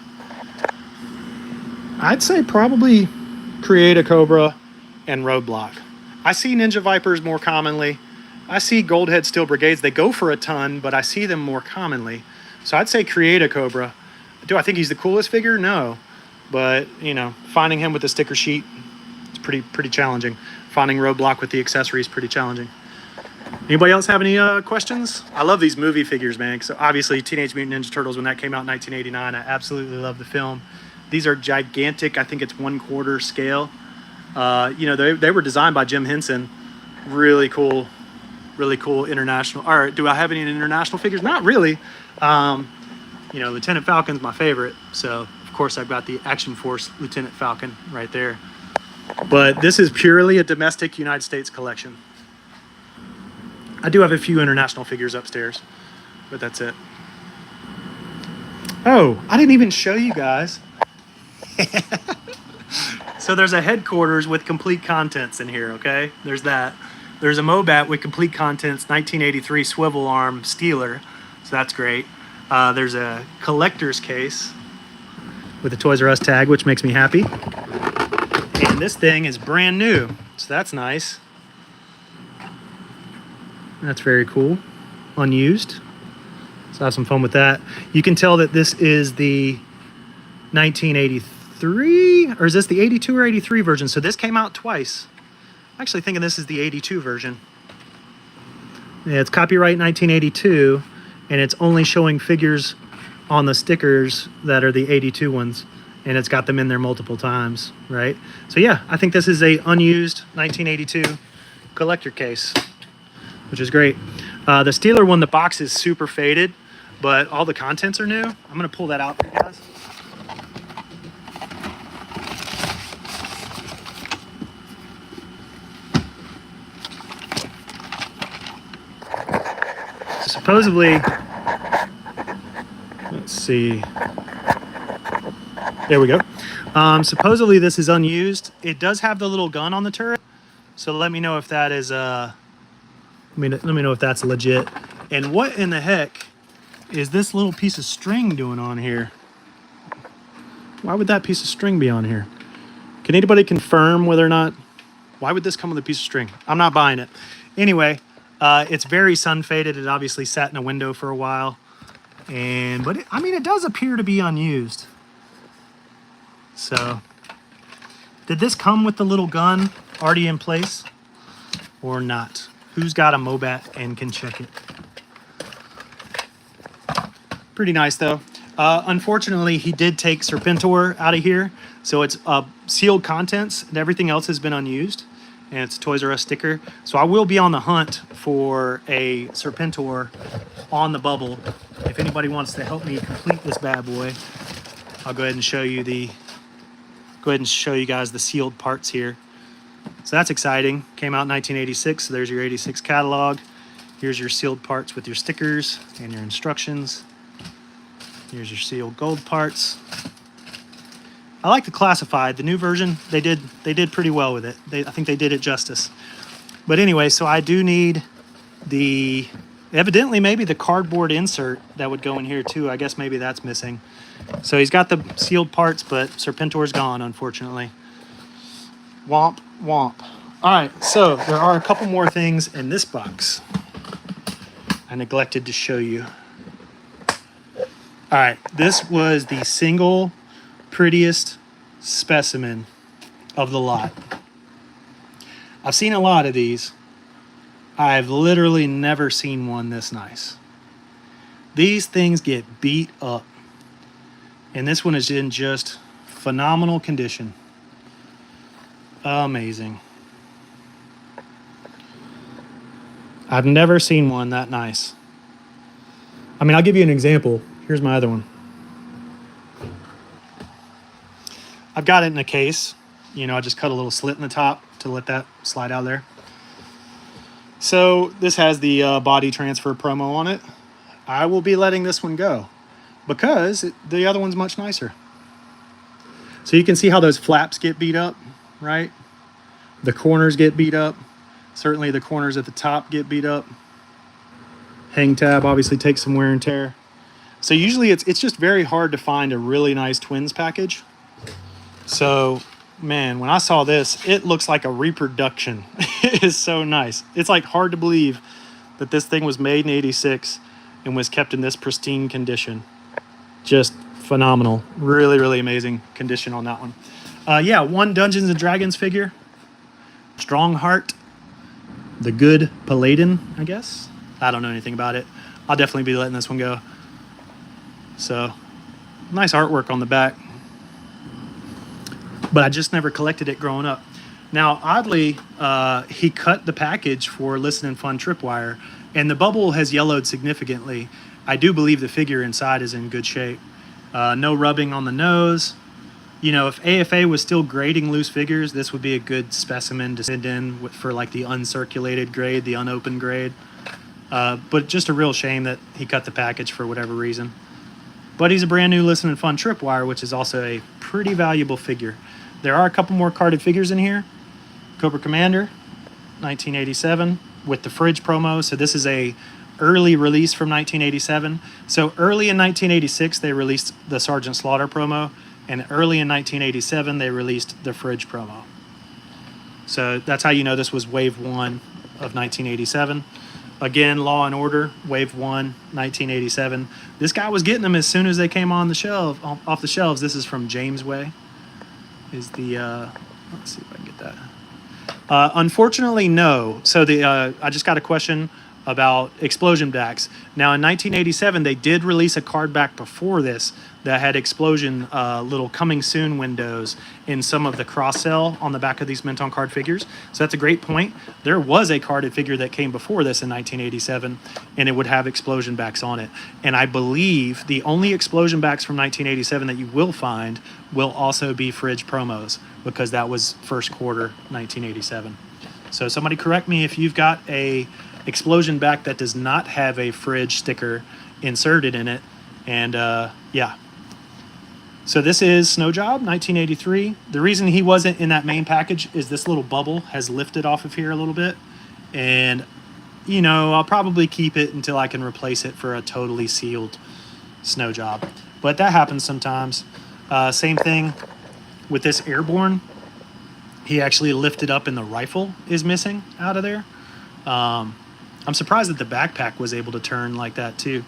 I'd say probably Create a Cobra and Roadblock. I see Ninja Vipers more commonly. I see Goldhead Steel Brigades. They go for a ton, but I see them more commonly. So I'd say Create a Cobra. Do I think he's the coolest figure? No. But, you know, finding him with the sticker sheet, it's pretty challenging. Finding Roadblock with the accessories, pretty challenging. Anybody else have any questions? I love these movie figures, man. So obviously Teenage Mutant Ninja Turtles, when that came out in 1989, I absolutely love the film. These are gigantic. I think it's 1/4 scale. You know, they were designed by Jim Henson. Really cool international. All right, do I have any international figures? Not really. You know, Lieutenant Falcon's my favorite. So, of course, I've got the Action Force Lieutenant Falcon right there. But this is purely a domestic United States collection. I do have a few international figures upstairs, but that's it. Oh, I didn't even show you guys. So there's a headquarters with complete contents in here, okay? There's that. There's a Mobat with complete contents, 1983 swivel arm Steeler, so that's great. There's a collector's case with a Toys R Us tag, which makes me happy. And this thing is brand new, so that's nice. That's very cool. Unused. So have some fun with that. You can tell that this is the 1983, or is this the 82 or 83 version? So this came out twice. I'm actually thinking this is the 82 version. Yeah, it's copyright 1982, and it's only showing figures on the stickers that are the 82 ones, and it's got them in there multiple times, right? So yeah, I think this is a unused 1982 collector case, which is great. The Steeler one, the box is super faded, but all the contents are new. I'm gonna pull that out for you guys. Supposedly, let's see. There we go. Supposedly this is unused. It does have the little gun on the turret, so let me know if that is let me know if that's legit. And what in the heck is this little piece of string doing on here? Why would that piece of string be on here? Can anybody confirm whether or not? Why would this come with a piece of string? I'm not buying it. Anyway, it's very sun faded. It obviously sat in a window for a while, but it does appear to be unused. So, did this come with the little gun already in place or not? Who's got a Mobat and can check it? Pretty nice though. Unfortunately, he did take Serpentor out of here, so it's sealed contents and everything else has been unused. And it's a Toys R Us sticker. So I will be on the hunt for a Serpentor on the bubble. If anybody wants to help me complete this bad boy, I'll go ahead and show you guys the sealed parts here. So that's exciting. Came out in 1986, so there's your 86 catalog. Here's your sealed parts with your stickers and your instructions. Here's your sealed gold parts. I like the classified. The new version, they did pretty well with it. I think they did it justice. But anyway, so I do need evidently maybe the cardboard insert that would go in here too. I guess maybe that's missing. So he's got the sealed parts, but Serpentor's gone, unfortunately. Womp, womp. All right, so there are a couple more things in this box I neglected to show you. All right, this was the single prettiest specimen of the lot. I've seen a lot of these. I've literally never seen one this nice. These things get beat up, and this one is in just phenomenal condition. Amazing. I've never seen one that nice. I mean, I'll give you an example. Here's my other one. I've got it in a case. You know, I just cut a little slit in the top to let that slide out there. So this has the body transfer promo on it. I will be letting this one go because the other one's much nicer. So you can see how those flaps get beat up, right? The corners get beat up. Certainly the corners at the top get beat up. Hang tab obviously takes some wear and tear. So usually it's just very hard to find a really nice twins package. So, man, when I saw this, it looks like a reproduction. It is so nice. It's like hard to believe that this thing was made in '86 and was kept in this pristine condition. Just phenomenal. Really, really amazing condition on that one. Yeah, one Dungeons and Dragons figure. Strongheart. The Good Paladin, I guess. I don't know anything about it. I'll definitely be letting this one go. So, nice artwork on the back. But I just never collected it growing up. Now, oddly, he cut the package for Listen and Fun Tripwire, and the bubble has yellowed significantly. I do believe the figure inside is in good shape. No rubbing on the nose. You know, if AFA was still grading loose figures, this would be a good specimen to send in for like the uncirculated grade, the unopened grade. But just a real shame that he cut the package for whatever reason. But he's a brand new Listen and Fun Tripwire, which is also a pretty valuable figure. There are a couple more carded figures in here. Cobra Commander, 1987, with the fridge promo. So this is a early release from 1987. So early in 1986, they released the Sergeant Slaughter promo, and early in 1987, they released the fridge promo. So that's how you know this was Wave 1 of 1987. Again, Law and Order, Wave 1, 1987. This guy was getting them as soon as they came on the shelf, off the shelves. This is from James Way. Is the, let's see if I can get that. Unfortunately, no. So I just got a question about explosion backs. Now, in 1987, they did release a card back before this that had explosion little coming soon windows in some of the cross-sell on the back of these mint on card figures. So that's a great point. There was a carded figure that came before this in 1987, and it would have explosion backs on it. And I believe the only explosion backs from 1987 that you will find will also be fridge promos, because that was first quarter 1987. So somebody correct me if you've got a explosion back that does not have a fridge sticker inserted in it. And yeah. So this is Snow Job, 1983. The reason he wasn't in that main package is this little bubble has lifted off of here a little bit. And, you know, I'll probably keep it until I can replace it for a totally sealed Snow Job. But that happens sometimes. Same thing with this Airborne. He actually lifted up and the rifle is missing out of there. I'm surprised that the backpack was able to turn like that too.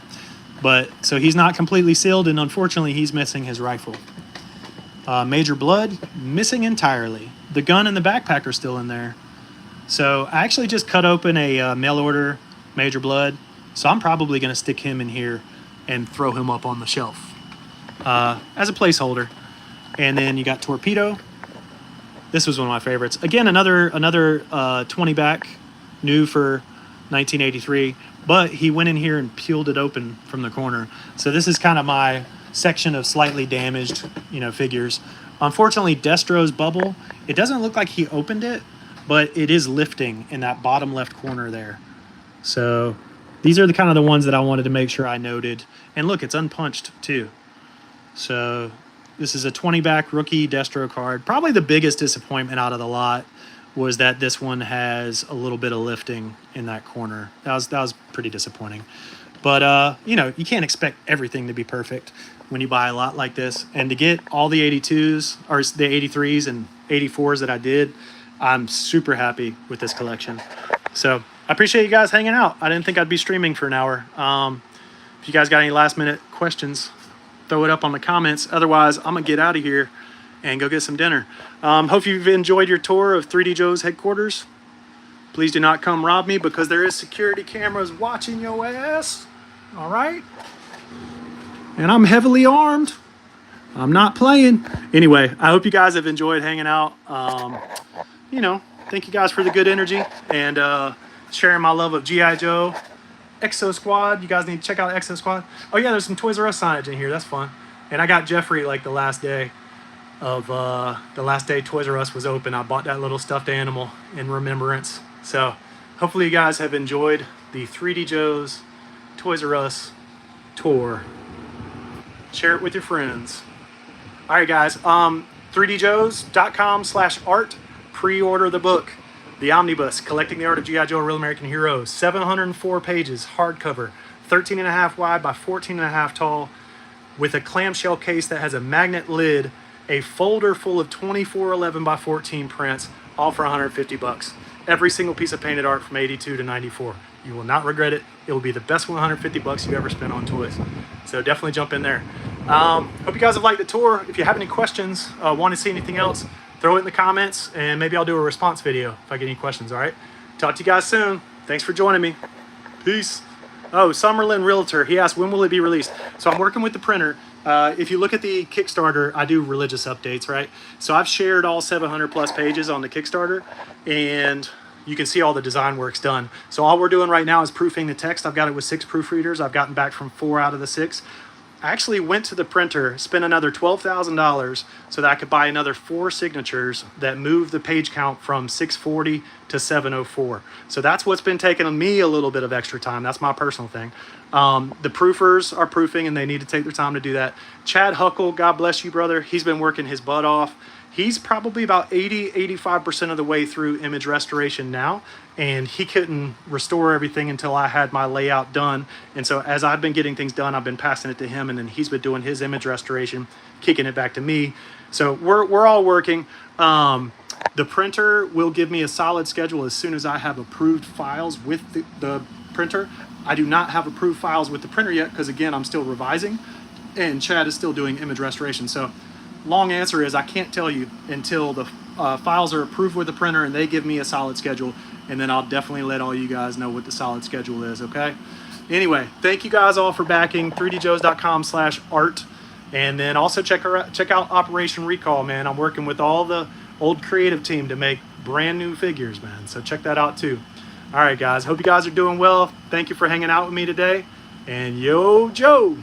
But so he's not completely sealed, and unfortunately he's missing his rifle. Major Blood, missing entirely. The gun and the backpack are still in there. So I actually just cut open a mail order Major Blood. So I'm probably going to stick him in here and throw him up on the shelf as a placeholder. And then you got Torpedo. This was one of my favorites. Again, another 20 back, new for 1983, but he went in here and peeled it open from the corner. So this is kind of my section of slightly damaged, you know, figures. Unfortunately, Destro's bubble, it doesn't look like he opened it, but it is lifting in that bottom left corner there. So these are the kind of the ones that I wanted to make sure I noted. And look, it's unpunched too. So this is a 20 back rookie Destro card. Probably the biggest disappointment out of the lot was that this one has a little bit of lifting in that corner. That was pretty disappointing. But, you know, you can't expect everything to be perfect when you buy a lot like this. And to get all the 82s, or the 83s and 84s that I did, I'm super happy with this collection. So I appreciate you guys hanging out. I didn't think I'd be streaming for an hour. If you guys got any last minute questions, throw it up on the comments. Otherwise, I'm going to get out of here and go get some dinner. Hope you've enjoyed your tour of 3DJoes headquarters. Please do not come rob me, because there is security cameras watching your ass. All right? And I'm heavily armed. I'm not playing. Anyway, I hope you guys have enjoyed hanging out. You know, thank you guys for the good energy and sharing my love of G.I. Joe. EXO Squad. You guys need to check out EXO Squad. Oh yeah, there's some Toys R Us signage in here. That's fun. And I got Jeffrey like the last day Toys R Us was open. I bought that little stuffed animal in remembrance. So hopefully you guys have enjoyed the 3DJoes Toys R Us tour. Share it with your friends. All right, guys. 3djoes.com/art. Pre-order the book, The Omnibus, Collecting the Art of G.I. Joe, Real American Heroes. 704 pages, hardcover. 13.5 wide by 14.5 tall, with a clamshell case that has a magnet lid, a folder full of 2411 by 14 prints, all for 150 bucks. Every single piece of painted art from 82 to 94. You will not regret it. It will be the best 150 bucks you ever spent on toys. So definitely jump in there. Hope you guys have liked the tour. If you have any questions, want to see anything else, throw it in the comments and maybe I'll do a response video if I get any questions, all right? Talk to you guys soon. Thanks for joining me. Peace. Oh, Summerlin Realtor, he asked, when will it be released? So I'm working with the printer. If you look at the Kickstarter, I do religious updates, right? So I've shared all 700 plus pages on the Kickstarter, and you can see all the design work's done. So all we're doing right now is proofing the text. I've got it with 6 proofreaders. I've gotten back from 4 out of the 6. I actually went to the printer, spent another $12,000 so that I could buy another 4 signatures that move the page count from 640 to 704. So that's what's been taking me a little bit of extra time. That's my personal thing. The proofers are proofing and they need to take their time to do that. Chad Huckle, God bless you, brother. He's been working his butt off. He's probably about 85% of the way through image restoration now, and he couldn't restore everything until I had my layout done. And so as I've been getting things done, I've been passing it to him, and then he's been doing his image restoration, kicking it back to me. So we're all working. The printer will give me a solid schedule as soon as I have approved files with the printer. I do not have approved files with the printer yet because, again, I'm still revising, and Chad is still doing image restoration. So long answer is I can't tell you until the files are approved with the printer and they give me a solid schedule, and then I'll definitely let all you guys know what the solid schedule is, okay? Anyway, thank you guys all for backing 3djoes.com/art, and then also check out Operation Recall, man. I'm working with all the old creative team to make brand new figures, man, so check that out too. All right, guys, hope you guys are doing well. Thank you for hanging out with me today, and yo, Joe.